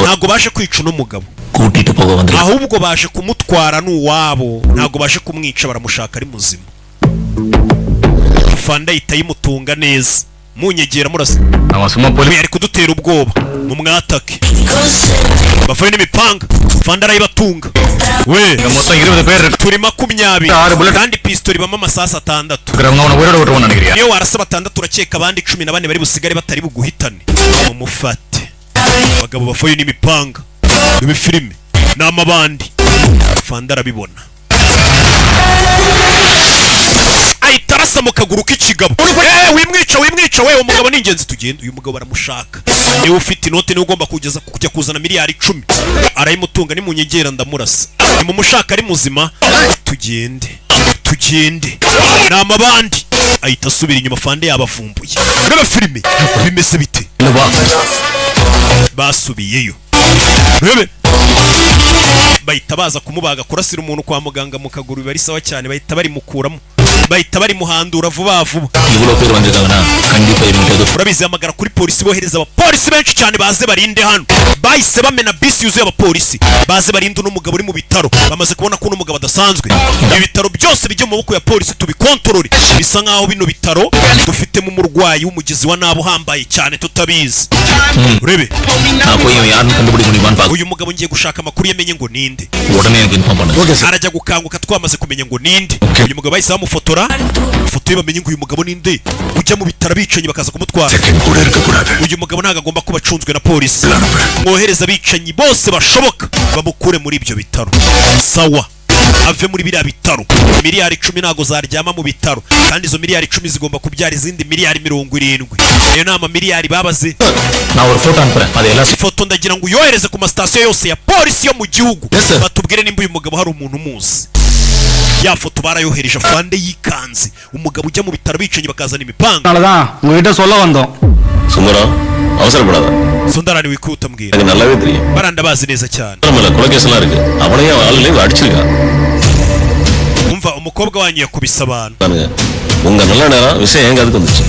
ntago baje kwica no mugabo ahubwo baje kumutwara n'uwabo ntago baje kumwica baramushaka ari muzima Fanda itayimutunga neza munyegera murase yari kudutera ubwoba mu mwatake bavuye n'imipanga Fanda arayibatunga we turi 20 kandi pistol bama amasasa 6 niyo warasaba 6 urakeka abandi 14 bari busigare batari buguhitane mumufate abagabo bavuye n'imipanga n'ibifilime n'amabandi Fanda arabibona aitarasa mu kaguru k'ikigabo wimwica we umugabo n'ingenzi tugenda uyu mugabo baramushaka niwe ufite inote niwe ugomba kujya kuzana miliyari 10 arayimutunga ni munyegera ndamurasa ni mumushaka ari muzima tugende n'amabandi ahita asubira inyuma Fanda yabavumbuye n'abafilime bimeze bite basubiyeyo rebe bahita baza kumubaga kurasira umuntu kwa muganga mu kaguru bari sawa cyane bahita bari mukuramo bahita bari muhandura vuba urabizi amagara kuri polisi bohereza abapolisi benshi cyane baze barinde hano bahise bamena bisi yuzuye abapolisi baze barinde n'umugabo uri mu bitaro bamaze kubona ko n'umugabo adasanzwe ibitaro byose bijye mu maboko ya polisi tubikontorore bisa nkaho bino bitaro dufite mu murwayi w'umugizi wa nabo hambaye cyane tutabizi urebe uyu mugabo ngiye gushaka amakuru yamenye ngo ninde arajya gukanguka twamaze kumenya ngo ninde uyu mugabo bahise bamufotora ifoto ye bamenye ngo uyu mugabo ninde ujya mu bitaro bicanyi bakaza kumutwara uyu mugabo ntago agomba kuba acunzwe na polisi mwohereza abicanyi bose bashoboka bamukure muri ibyo bitaro sawa ave muri biriya bitaro miliyari 10 nago zaryama mu bitaro kandi izo miliyari 10 zigomba kubyara izindi miliyari 70 iyo nama miliyari babaze ifoto ndagira ngo uyohereze ku masitasiyo yose ya polisi yo mu gihugu batubwire nimba uyu mugabo hari umuntu umuzi ya foto barayohereje Fanda yikanze umugabo ujya mu bitaro bicanyi bakazana imipanga nalada ngwita solla vando sumara அவசரப்படாத சுந்தரானி விக்கூட்ட mbwira எனக்கு நல்லாவே தெரியும் baranda bazi neza cyane நம்மள கொலகேஸ்லாம் இருக்கு அவனையே ஆல்ரெடி அடிச்சிருக்கான் umva umukobwa wanyu yakubise abantu உங்க நல்ல நேரம் விஷயம் எங்க அதுக்கு வந்துச்சு